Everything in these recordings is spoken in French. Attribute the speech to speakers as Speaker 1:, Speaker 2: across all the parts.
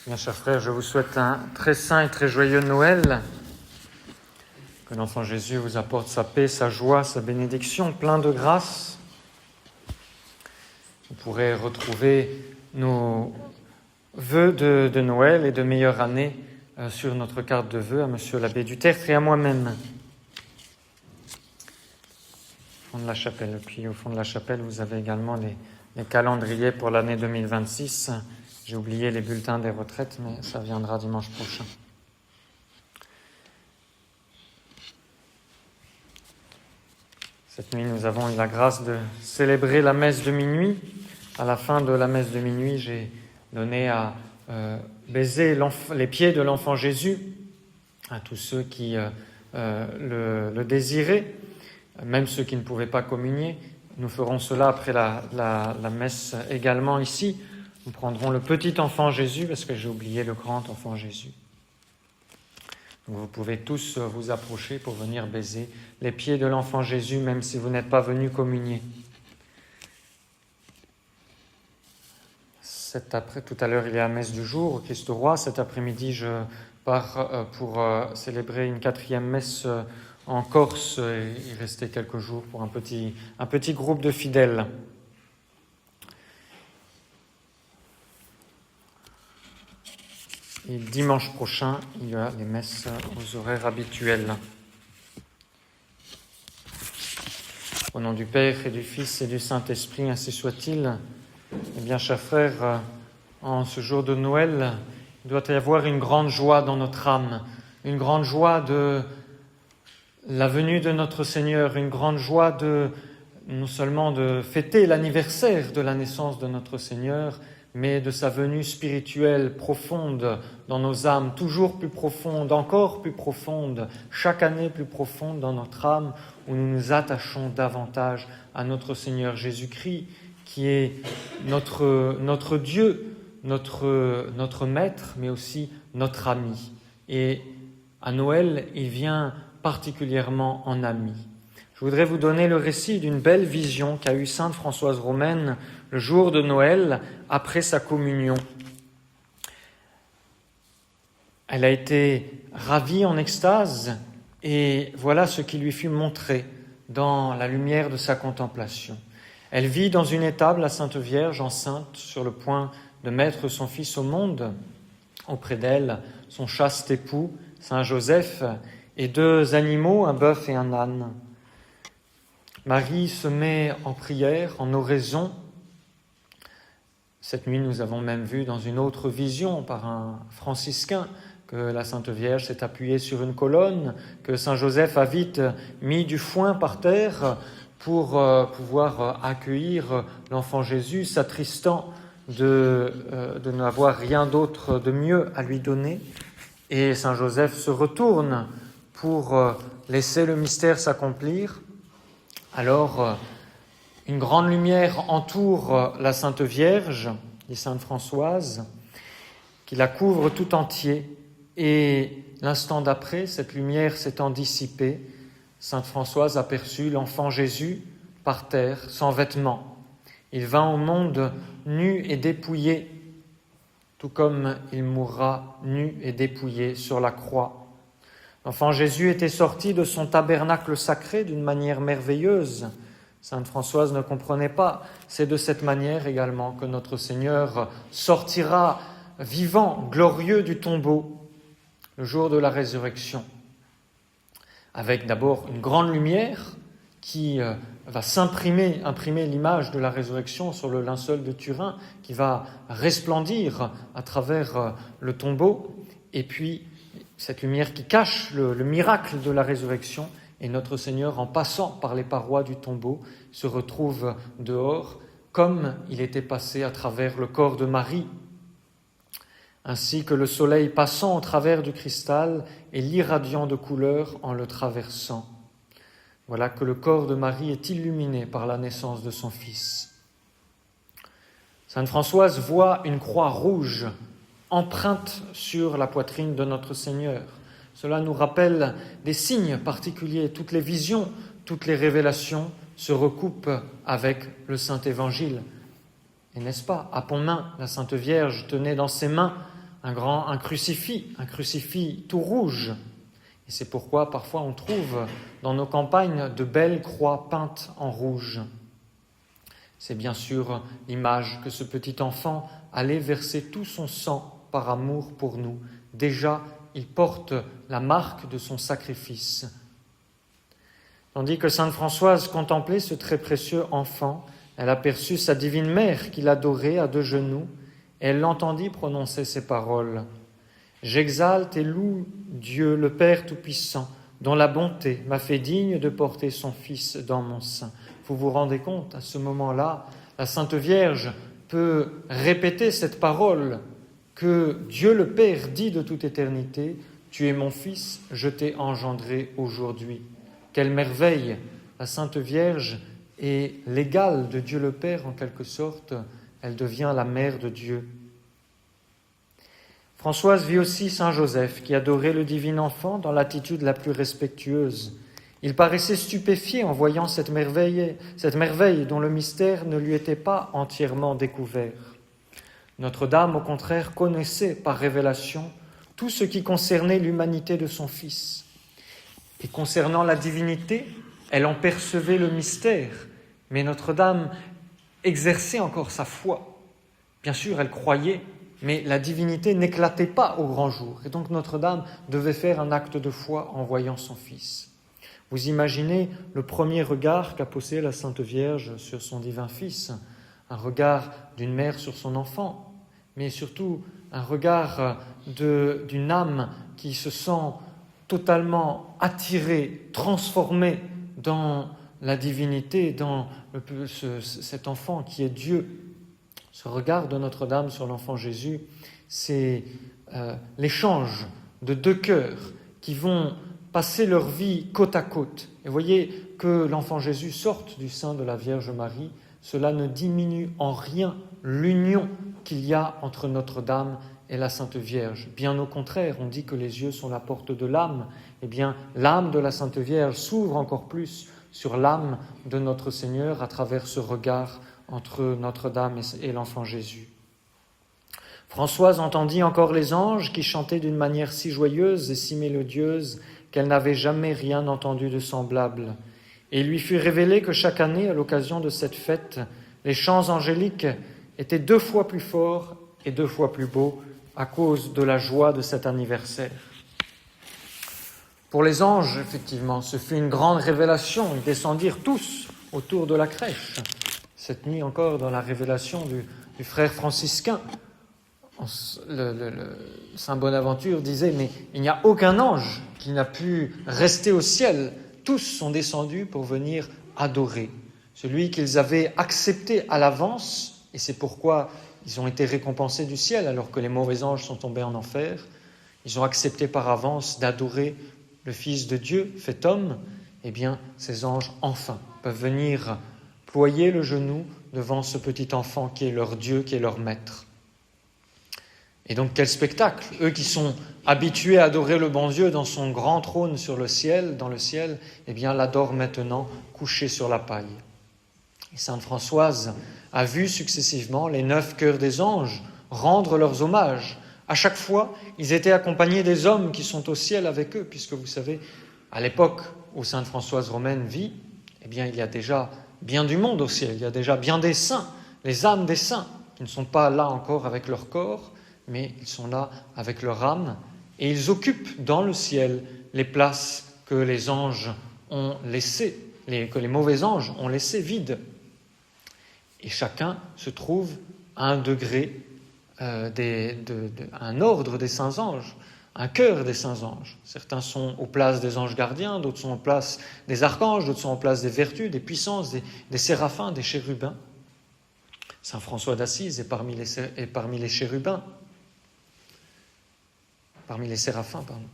Speaker 1: Bien, chers frères, je vous souhaite un très saint et très joyeux Noël. Que l'enfant Jésus vous apporte sa paix, sa joie, sa bénédiction, plein de grâce. Vous pourrez retrouver nos vœux de Noël et de meilleure année sur notre carte de vœux à Monsieur l'abbé du Tertre et à moi-même. Au fond de la chapelle. Puis au fond de la chapelle, vous avez également les calendriers pour l'année 2026. J'ai oublié les bulletins des retraites, mais ça viendra dimanche prochain. Cette nuit, nous avons eu la grâce de célébrer la messe de minuit. À la fin de la messe de minuit, j'ai donné à baiser les pieds de l'enfant Jésus à tous ceux qui le désiraient, même ceux qui ne pouvaient pas communier. Nous ferons cela après la messe également ici. Nous prendrons le petit enfant Jésus, parce que j'ai oublié le grand enfant Jésus. Donc vous pouvez tous vous approcher pour venir baiser les pieds de l'enfant Jésus, même si vous n'êtes pas venus communier. Tout à l'heure, il y a la messe du jour au Christ roi. Cet après-midi, je pars pour célébrer une 4e messe en Corse et rester quelques jours pour un petit groupe de fidèles. Et dimanche prochain, il y a les messes aux horaires habituels. Au nom du Père et du Fils et du Saint-Esprit, ainsi soit-il. Eh bien, chers frères, en ce jour de Noël, il doit y avoir une grande joie dans notre âme, une grande joie de la venue de notre Seigneur, une grande joie non seulement de fêter l'anniversaire de la naissance de notre Seigneur, mais de sa venue spirituelle profonde dans nos âmes, toujours plus profonde, encore plus profonde, chaque année plus profonde dans notre âme, où nous nous attachons davantage à notre Seigneur Jésus-Christ, qui est notre Dieu, notre Maître, mais aussi notre ami. Et à Noël, il vient particulièrement en ami. Je voudrais vous donner le récit d'une belle vision qu'a eue sainte Françoise Romaine le jour de Noël, après sa communion. Elle a été ravie en extase, et voilà ce qui lui fut montré dans la lumière de sa contemplation. Elle vit dans une étable la Sainte Vierge enceinte, sur le point de mettre son Fils au monde. Auprès d'elle, son chaste époux, Saint Joseph, et 2 animaux, un bœuf et un âne. Marie se met en prière, en oraison. Cette nuit, nous avons même vu dans une autre vision par un franciscain que la Sainte Vierge s'est appuyée sur une colonne, que Saint Joseph a vite mis du foin par terre pour pouvoir accueillir l'enfant Jésus, s'attristant de n'avoir rien d'autre de mieux à lui donner. Et Saint Joseph se retourne pour laisser le mystère s'accomplir. Alors, une grande lumière entoure la Sainte Vierge, dit Sainte Françoise, qui la couvre tout entier. Et l'instant d'après, cette lumière s'étant dissipée, Sainte Françoise aperçut l'enfant Jésus par terre, sans vêtements. Il vint au monde nu et dépouillé, tout comme il mourra nu et dépouillé sur la croix. L'enfant Jésus était sorti de son tabernacle sacré d'une manière merveilleuse. Sainte Françoise ne comprenait pas. C'est de cette manière également que notre Seigneur sortira vivant, glorieux du tombeau, le jour de la résurrection, avec d'abord une grande lumière qui va imprimer l'image de la résurrection sur le linceul de Turin, qui va resplendir à travers le tombeau, et puis cette lumière qui cache le miracle de la résurrection, et notre Seigneur, en passant par les parois du tombeau, se retrouve dehors, comme il était passé à travers le corps de Marie, ainsi que le soleil passant au travers du cristal et l'irradiant de couleurs en le traversant. Voilà que le corps de Marie est illuminé par la naissance de son Fils. Sainte Françoise voit une croix rouge empreinte sur la poitrine de notre Seigneur. Cela nous rappelle des signes particuliers. Toutes les visions, toutes les révélations se recoupent avec le Saint Évangile. Et n'est-ce pas, à Pont-Main, la Sainte Vierge tenait dans ses mains un crucifix tout rouge. Et c'est pourquoi parfois on trouve dans nos campagnes de belles croix peintes en rouge. C'est bien sûr l'image que ce petit enfant allait verser tout son sang par amour pour nous. Déjà, il porte la marque de son sacrifice. Tandis que sainte Françoise contemplait ce très précieux enfant, elle aperçut sa divine mère qui l'adorait à deux genoux, et elle l'entendit prononcer ces paroles. « J'exalte et loue Dieu, le Père Tout-Puissant, dont la bonté m'a fait digne de porter son Fils dans mon sein. » Vous vous rendez compte, à ce moment-là, la Sainte Vierge peut répéter cette parole que Dieu le Père dit de toute éternité, « Tu es mon Fils, je t'ai engendré aujourd'hui. » Quelle merveille! La Sainte Vierge est l'égale de Dieu le Père en quelque sorte, elle devient la mère de Dieu. Françoise vit aussi Saint Joseph qui adorait le divin enfant dans l'attitude la plus respectueuse. Il paraissait stupéfié en voyant cette merveille dont le mystère ne lui était pas entièrement découvert. Notre-Dame, au contraire, connaissait par révélation tout ce qui concernait l'humanité de son Fils. Et concernant la divinité, elle en percevait le mystère, mais Notre-Dame exerçait encore sa foi. Bien sûr, elle croyait, mais la divinité n'éclatait pas au grand jour. Et donc Notre-Dame devait faire un acte de foi en voyant son Fils. Vous imaginez le premier regard qu'a posé la Sainte Vierge sur son divin Fils, un regard d'une mère sur son enfant, mais surtout un regard d'une âme qui se sent totalement attirée, transformée dans la divinité, dans cet enfant qui est Dieu. Ce regard de Notre-Dame sur l'enfant Jésus, c'est l'échange de deux cœurs qui vont passer leur vie côte à côte. Et voyez que l'enfant Jésus sorte du sein de la Vierge Marie, cela ne diminue en rien l'union qu'il y a entre Notre-Dame et la Sainte Vierge. Bien au contraire, on dit que les yeux sont la porte de l'âme. Eh bien, l'âme de la Sainte Vierge s'ouvre encore plus sur l'âme de notre Seigneur à travers ce regard entre Notre-Dame et l'enfant Jésus. Françoise entendit encore les anges qui chantaient d'une manière si joyeuse et si mélodieuse qu'elle n'avait jamais rien entendu de semblable. Et il lui fut révélé que chaque année, à l'occasion de cette fête, les chants angéliques étaient 2 fois plus forts et 2 fois plus beaux à cause de la joie de cet anniversaire. Pour les anges, effectivement, ce fut une grande révélation. Ils descendirent tous autour de la crèche. Cette nuit encore, dans la révélation du frère franciscain, le Saint Bonaventure disait « Mais il n'y a aucun ange qui n'a pu rester au ciel. Tous sont descendus pour venir adorer. » Celui qu'ils avaient accepté à l'avance, et c'est pourquoi ils ont été récompensés du ciel alors que les mauvais anges sont tombés en enfer. Ils ont accepté par avance d'adorer le Fils de Dieu, fait homme. Eh bien, ces anges, enfin, peuvent venir ployer le genou devant ce petit enfant qui est leur Dieu, qui est leur maître. Et donc, quel spectacle! Eux qui sont habitués à adorer le bon Dieu dans son grand trône sur le ciel, dans le ciel, eh bien, l'adorent maintenant couché sur la paille. Et sainte Françoise a vu successivement les 9 chœurs des anges rendre leurs hommages. À chaque fois, ils étaient accompagnés des hommes qui sont au ciel avec eux, puisque vous savez, à l'époque où sainte Françoise romaine vit, eh bien, il y a déjà bien du monde au ciel, il y a déjà bien des saints, les âmes des saints, qui ne sont pas là encore avec leur corps, mais ils sont là avec leur âme, et ils occupent dans le ciel les places que les anges ont laissées, que les mauvais anges ont laissées vides. Et chacun se trouve à un degré, un ordre des saints anges, un cœur des saints anges. Certains sont aux places des anges gardiens, d'autres sont aux places des archanges, d'autres sont aux places des vertus, des puissances, des séraphins, des chérubins. Saint François d'Assise est parmi les chérubins, parmi les séraphins, pardon.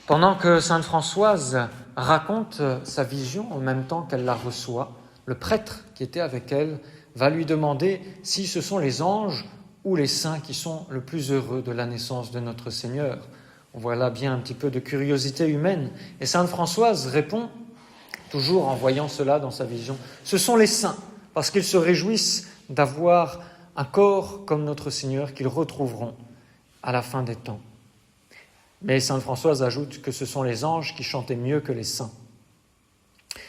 Speaker 1: Pendant que sainte Françoise raconte sa vision en même temps qu'elle la reçoit, le prêtre qui était avec elle va lui demander si ce sont les anges ou les saints qui sont le plus heureux de la naissance de notre Seigneur. On voit là bien un petit peu de curiosité humaine. Et sainte Françoise répond, toujours en voyant cela dans sa vision, « Ce sont les saints, parce qu'ils se réjouissent d'avoir un corps comme notre Seigneur qu'ils retrouveront. à la fin des temps. Mais sainte Françoise ajoute que ce sont les anges qui chantaient mieux que les saints.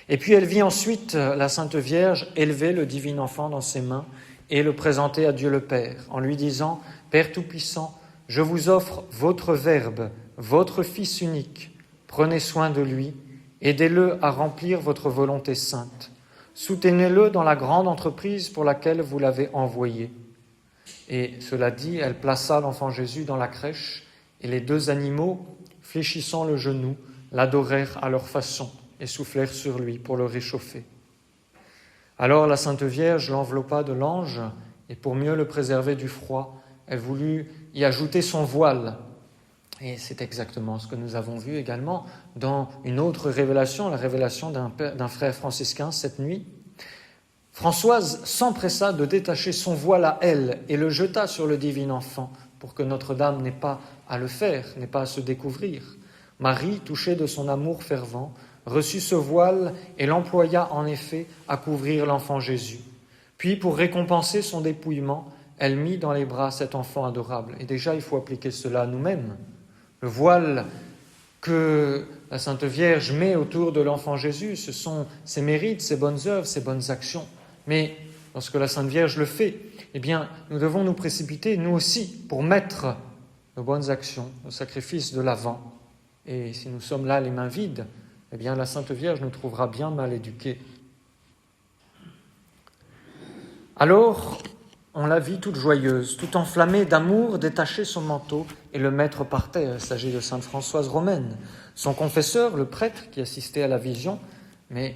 Speaker 1: Et puis elle vit ensuite la Sainte Vierge élever le divin enfant dans ses mains et le présenter à Dieu le Père, en lui disant « Père Tout-Puissant, je vous offre votre Verbe, votre Fils unique. Prenez soin de lui, aidez-le à remplir votre volonté sainte. Soutenez-le dans la grande entreprise pour laquelle vous l'avez envoyé. » Et cela dit, elle plaça l'enfant Jésus dans la crèche, et les deux animaux, fléchissant le genou, l'adorèrent à leur façon et soufflèrent sur lui pour le réchauffer. Alors la Sainte Vierge l'enveloppa de l'ange, et pour mieux le préserver du froid, elle voulut y ajouter son voile. Et c'est exactement ce que nous avons vu également dans une autre révélation, la révélation d'un frère franciscain cette nuit. Françoise s'empressa de détacher son voile à elle et le jeta sur le divin enfant pour que Notre-Dame n'ait pas à le faire, n'ait pas à se découvrir. Marie, touchée de son amour fervent, reçut ce voile et l'employa en effet à couvrir l'enfant Jésus. Puis, pour récompenser son dépouillement, elle mit dans les bras cet enfant adorable. Et déjà, il faut appliquer cela à nous-mêmes. Le voile que la Sainte Vierge met autour de l'enfant Jésus, ce sont ses mérites, ses bonnes œuvres, ses bonnes actions. Mais lorsque la Sainte Vierge le fait, eh bien, nous devons nous précipiter, nous aussi, pour mettre nos bonnes actions, nos sacrifices de l'avant. Et si nous sommes là les mains vides, eh bien, la Sainte Vierge nous trouvera bien mal éduqués. Alors, on la vit toute joyeuse, toute enflammée d'amour, détacher son manteau et le mettre par terre. Il s'agit de sainte Françoise romaine. Son confesseur, le prêtre qui assistait à la vision, mais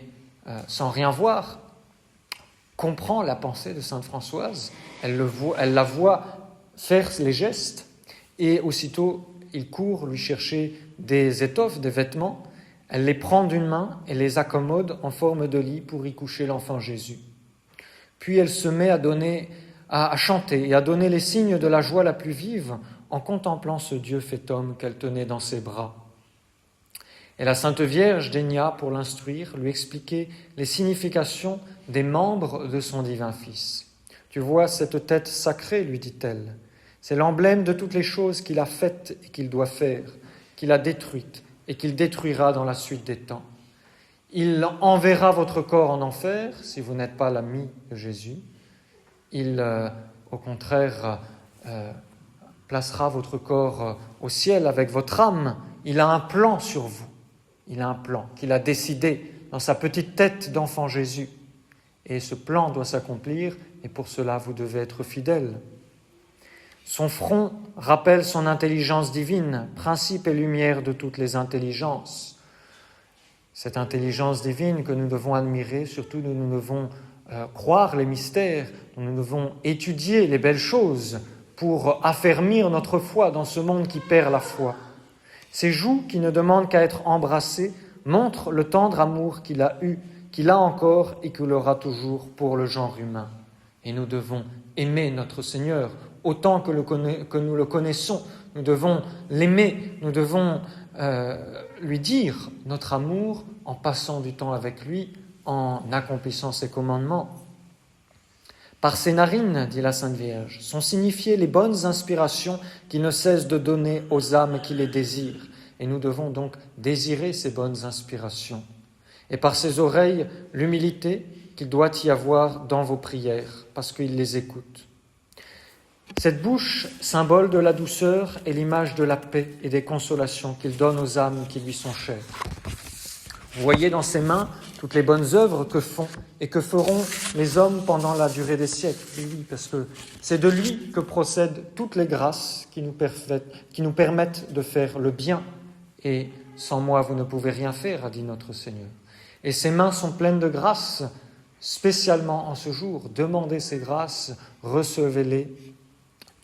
Speaker 1: sans rien voir, comprend la pensée de sainte Françoise. Elle la voit faire les gestes et aussitôt il court lui chercher des étoffes, des vêtements. Elle les prend d'une main et les accommode en forme de lit pour y coucher l'enfant Jésus. Puis elle se met à chanter et à donner les signes de la joie la plus vive en contemplant ce Dieu fait homme qu'elle tenait dans ses bras. Et la Sainte Vierge daigna, pour l'instruire, lui expliquer les significations des membres de son divin Fils. « Tu vois cette tête sacrée, lui dit-elle, c'est l'emblème de toutes les choses qu'il a faites et qu'il doit faire, qu'il a détruites et qu'il détruira dans la suite des temps. Il enverra votre corps en enfer si vous n'êtes pas l'ami de Jésus. Il, au contraire, placera votre corps au ciel avec votre âme. Il a un plan sur vous. Il a un plan qu'il a décidé dans sa petite tête d'enfant Jésus. Et ce plan doit s'accomplir, et pour cela, vous devez être fidèles. Son front rappelle son intelligence divine, principe et lumière de toutes les intelligences. Cette intelligence divine que nous devons admirer, surtout nous devons croire les mystères, nous devons étudier les belles choses pour affermir notre foi dans ce monde qui perd la foi. Ses joues, qui ne demandent qu'à être embrassées, montrent le tendre amour qu'il a eu, qu'il a encore et qu'il aura toujours pour le genre humain. Et nous devons aimer notre Seigneur autant que nous le connaissons. Nous devons l'aimer, nous devons lui dire notre amour en passant du temps avec lui, en accomplissant ses commandements. Par ses narines, dit la Sainte Vierge, sont signifiées les bonnes inspirations qu'il ne cesse de donner aux âmes qui les désirent. Et nous devons donc désirer ces bonnes inspirations. Et par ses oreilles, l'humilité qu'il doit y avoir dans vos prières, parce qu'il les écoute. Cette bouche, symbole de la douceur, est l'image de la paix et des consolations qu'il donne aux âmes qui lui sont chères. Vous voyez dans ses mains toutes les bonnes œuvres que font et que feront les hommes pendant la durée des siècles. Et oui, parce que c'est de lui que procèdent toutes les grâces qui nous permettent de faire le bien. Et sans moi, vous ne pouvez rien faire, a dit notre Seigneur. Et ses mains sont pleines de grâces, spécialement en ce jour. Demandez ces grâces, recevez-les,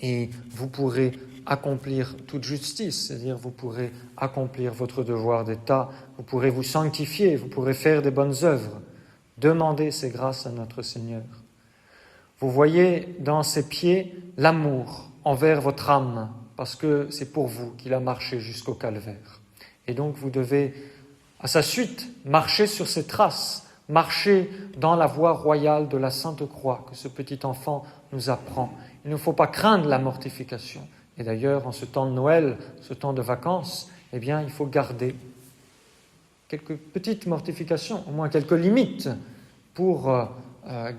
Speaker 1: et vous pourrez accomplir toute justice, c'est-à-dire vous pourrez accomplir votre devoir d'État, vous pourrez vous sanctifier, vous pourrez faire des bonnes œuvres. Demandez ces grâces à notre Seigneur. Vous voyez dans ses pieds l'amour envers votre âme, parce que c'est pour vous qu'il a marché jusqu'au calvaire. Et donc vous devez, à sa suite, marcher sur ses traces, marcher dans la voie royale de la Sainte Croix que ce petit enfant nous apprend. Il ne faut pas craindre la mortification. Et d'ailleurs, en ce temps de Noël, ce temps de vacances, eh bien, il faut garder quelques petites mortifications, au moins quelques limites pour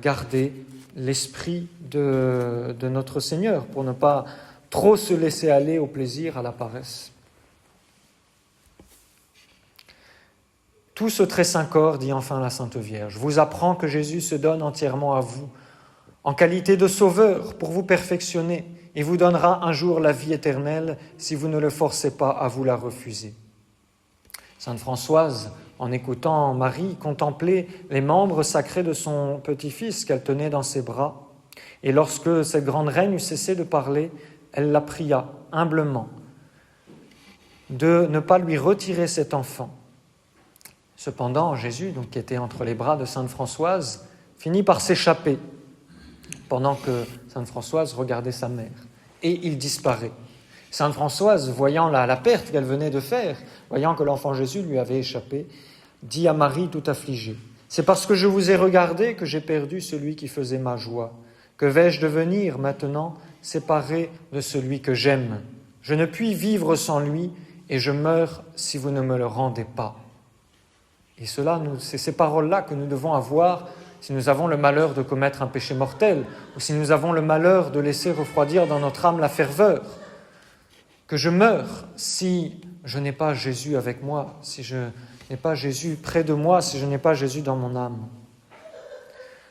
Speaker 1: garder l'esprit de notre Seigneur, pour ne pas trop se laisser aller au plaisir, à la paresse. Tout ce très saint corps, dit enfin la Sainte Vierge, vous apprend que Jésus se donne entièrement à vous, en qualité de sauveur, pour vous perfectionner, et vous donnera un jour la vie éternelle si vous ne le forcez pas à vous la refuser. Sainte Françoise, en écoutant Marie contempler les membres sacrés de son petit-fils qu'elle tenait dans ses bras, et lorsque cette grande reine eut cessé de parler, elle la pria humblement de ne pas lui retirer cet enfant. Cependant, Jésus, donc, qui était entre les bras de Sainte Françoise, finit par s'échapper pendant que Sainte Françoise regardait sa mère. Et il disparaît. Sainte Françoise, voyant la perte qu'elle venait de faire, voyant que l'enfant Jésus lui avait échappé, dit à Marie tout affligée, « C'est parce que je vous ai regardé que j'ai perdu celui qui faisait ma joie. Que vais-je devenir maintenant, séparé de celui que j'aime? Je ne puis vivre sans lui et je meurs si vous ne me le rendez pas. » Et c'est ces paroles-là que nous devons avoir si nous avons le malheur de commettre un péché mortel, ou si nous avons le malheur de laisser refroidir dans notre âme la ferveur. Que je meure si je n'ai pas Jésus avec moi, si je n'ai pas Jésus près de moi, si je n'ai pas Jésus dans mon âme.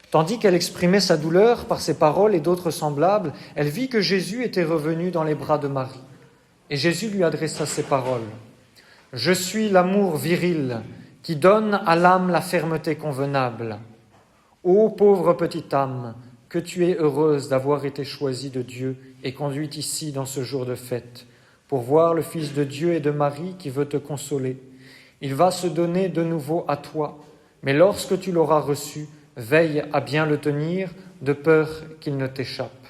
Speaker 1: Tandis qu'elle exprimait sa douleur par ces paroles et d'autres semblables, elle vit que Jésus était revenu dans les bras de Marie. Et Jésus lui adressa ces paroles. « Je suis l'amour viril qui donne à l'âme la fermeté convenable. Ô pauvre petite âme, que tu es heureuse d'avoir été choisie de Dieu et conduite ici dans ce jour de fête, pour voir le Fils de Dieu et de Marie qui veut te consoler. Il va se donner de nouveau à toi, mais lorsque tu l'auras reçu, veille à bien le tenir, de peur qu'il ne t'échappe. »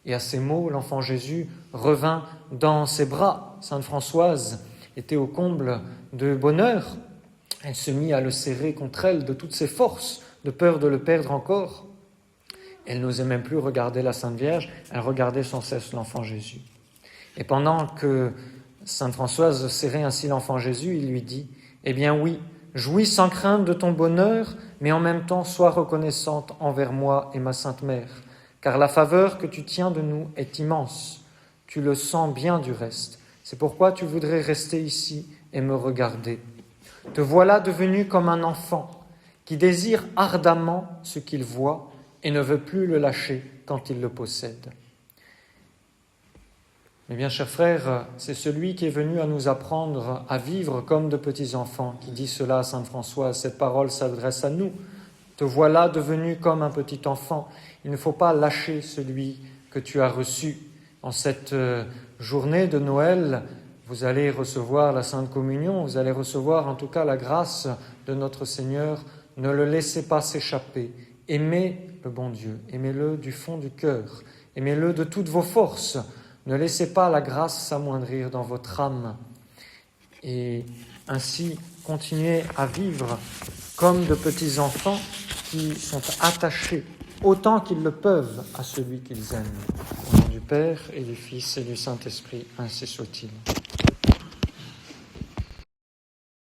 Speaker 1: Et à ces mots, l'enfant Jésus revint dans ses bras. Sainte Françoise était au comble de bonheur. Elle se mit à le serrer contre elle de toutes ses forces, de peur de le perdre encore. Elle n'osait même plus regarder la Sainte Vierge, elle regardait sans cesse l'enfant Jésus. Et pendant que Sainte Françoise serrait ainsi l'enfant Jésus, il lui dit « Eh bien oui, jouis sans crainte de ton bonheur, mais en même temps sois reconnaissante envers moi et ma Sainte Mère, car la faveur que tu tiens de nous est immense. Tu le sens bien du reste. C'est pourquoi tu voudrais rester ici et me regarder. Te voilà devenu comme un enfant qui désire ardemment ce qu'il voit et ne veut plus le lâcher quand il le possède. » Mais bien, chers frères, c'est celui qui est venu à nous apprendre à vivre comme de petits enfants qui dit cela à Sainte Françoise. Cette parole s'adresse à nous. Te voilà devenu comme un petit enfant. Il ne faut pas lâcher celui que tu as reçu. En cette journée de Noël, vous allez recevoir la Sainte Communion, vous allez recevoir en tout cas la grâce de notre Seigneur. Ne le laissez pas s'échapper. Aimez le bon Dieu, aimez-le du fond du cœur, aimez-le de toutes vos forces. Ne laissez pas la grâce s'amoindrir dans votre âme. Et ainsi, continuez à vivre comme de petits enfants qui sont attachés autant qu'ils le peuvent à celui qu'ils aiment. Au nom du Père et du Fils et du Saint-Esprit, ainsi soit-il.